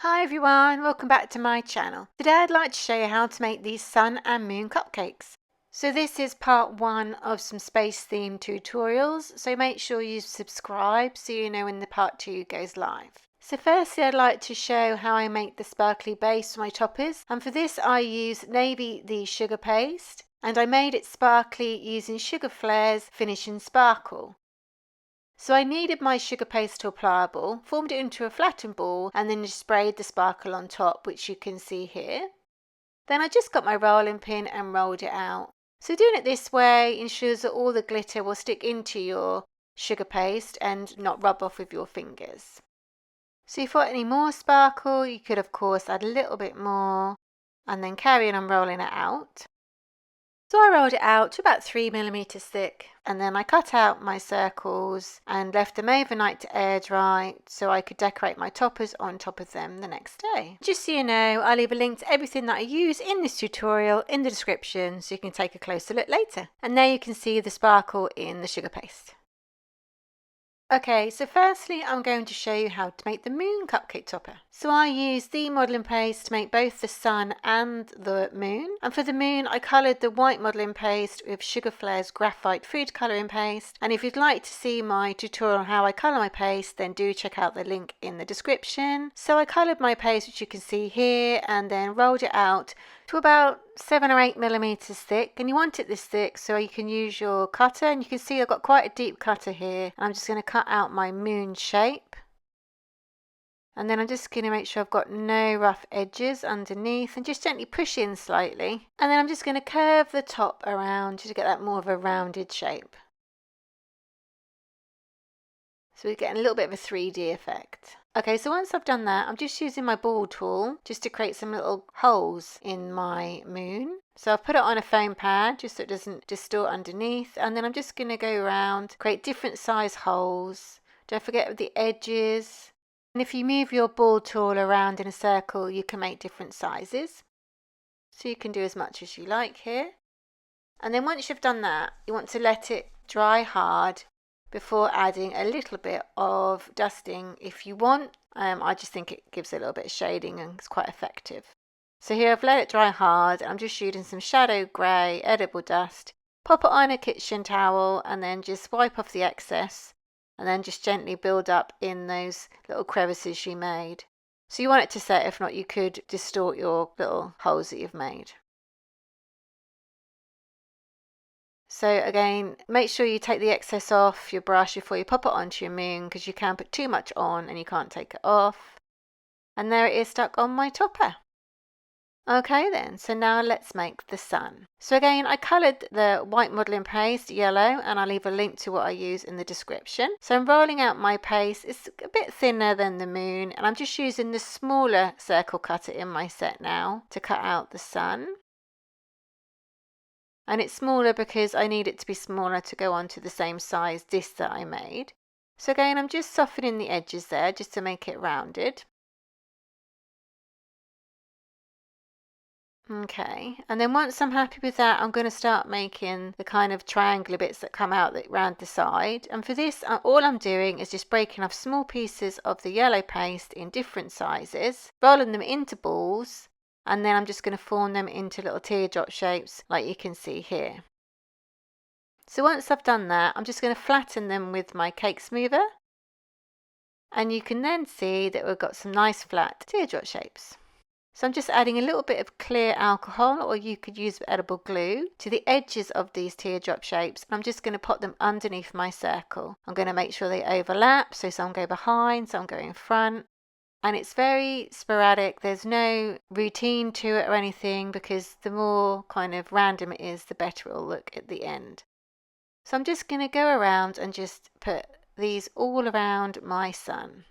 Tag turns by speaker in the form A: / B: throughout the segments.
A: Hi everyone, welcome back to my channel. Today I'd like to show you how to make these sun and moon cupcakes. So this is part one of some space themed tutorials, so make sure you subscribe so you know when the part two goes live. So firstly I'd like to show how I make the sparkly base for my toppers, and for this I use navy the sugar paste, and I made it sparkly using sugar flares finish in sparkle. So I kneaded my sugar paste to a pliable, formed it into a flattened ball, and then just sprayed the sparkle on top, which you can see here. Then I just got my rolling pin and rolled it out. So doing it this way ensures that all the glitter will stick into your sugar paste and not rub off with your fingers. So if you want any more sparkle, you could of course add a little bit more and then carry on rolling it out. So I rolled it out to about 3mm thick, and then I cut out my circles and left them overnight to air dry so I could decorate my toppers on top of them the next day. Just so you know, I'll leave a link to everything that I use in this tutorial in the description so you can take a closer look later. And there you can see the sparkle in the sugar paste. Okay, so firstly I'm going to show you how to make the moon cupcake topper. So I used the modelling paste to make both the sun and the moon. And for the moon I coloured the white modelling paste with Sugar Flares graphite food colouring paste. And if you'd like to see my tutorial on how I colour my paste, then do check out the link in the description. So I coloured my paste, which you can see here, and then rolled it out to about 7 or 8mm thick, and you want it this thick so you can use your cutter, and you can see I've got quite a deep cutter here, and I'm just going to cut out my moon shape. And then I'm just going to make sure I've got no rough edges underneath and just gently push in slightly. And then I'm just going to curve the top around to get that more of a rounded shape. So we're getting a little bit of a 3D effect. Okay, so once I've done that, I'm just using my ball tool just to create some little holes in my moon. So I've put it on a foam pad just so it doesn't distort underneath, and then I'm just going to go around, create different size holes. Don't forget with the edges. And if you move your ball tool around in a circle, you can make different sizes. So you can do as much as you like here. And then once you've done that, you want to let it dry hard before adding a little bit of dusting if you want. I just think it gives a little bit of shading and it's quite effective. So here I've let it dry hard. I'm just using some shadow grey edible dust. Pop it on a kitchen towel and then just wipe off the excess, and then just gently build up in those little crevices you made. So you want it to set, if not you could distort your little holes that you've made. So again, make sure you take the excess off your brush before you pop it onto your moon, because you can put too much on and you can't take it off. And there it is stuck on my topper. Okay then, so now let's make the sun. So again, I coloured the white modelling paste yellow, and I'll leave a link to what I use in the description. So I'm rolling out my paste. It's a bit thinner than the moon, and I'm just using the smaller circle cutter in my set now to cut out the sun. And it's smaller because I need it to be smaller to go on to the same size disc that I made. So again, I'm just softening the edges there just to make it rounded. Okay, and then once I'm happy with that, I'm going to start making the kind of triangular bits that come out around the side. And for this, all I'm doing is just breaking off small pieces of the yellow paste in different sizes, rolling them into balls, and then I'm just going to form them into little teardrop shapes like you can see here. So once I've done that, I'm just going to flatten them with my cake smoother, and you can then see that we've got some nice flat teardrop shapes. So I'm just adding a little bit of clear alcohol, or you could use edible glue, to the edges of these teardrop shapes. I'm just going to put them underneath my circle. I'm going to make sure they overlap, so some go behind, some go in front. And it's very sporadic. There's no routine to it or anything, because the more kind of random it is, the better it'll look at the end. So I'm just going to go around and just put these all around my sun.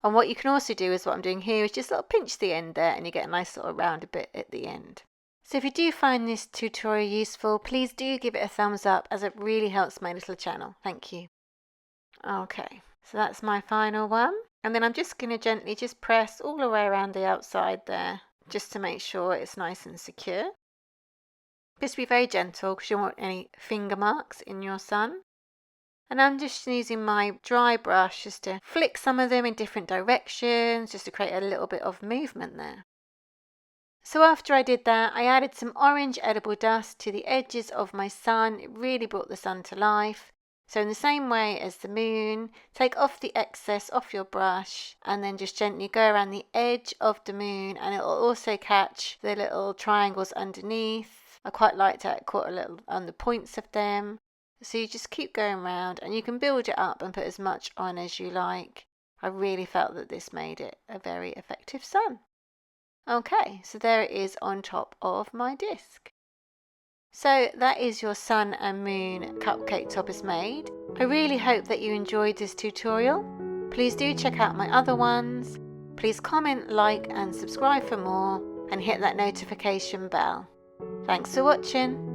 A: And what you can also do is what I'm doing here is just sort of pinch the end there, and you get a nice little rounded bit at the end. So if you do find this tutorial useful, please do give it a thumbs up, as it really helps my little channel. Thank you. Okay, so that's my final one. And then I'm just going to gently just press all the way around the outside there, just to make sure it's nice and secure. Just be very gentle because you don't want any finger marks in your sun. And I'm just using my dry brush just to flick some of them in different directions, just to create a little bit of movement there. So after I did that, I added some orange edible dust to the edges of my sun. It really brought the sun to life. So in the same way as the moon, take off the excess off your brush and then just gently go around the edge of the moon, and it will also catch the little triangles underneath. I quite like to cut a little on the points of them. So you just keep going around and you can build it up and put as much on as you like. I really felt that this made it a very effective sun. Okay, so there it is on top of my disc. So that is your sun and moon cupcake toppers made. I really hope that you enjoyed this tutorial. Please do check out my other ones. Please comment, like and subscribe for more, and hit that notification bell. Thanks for watching.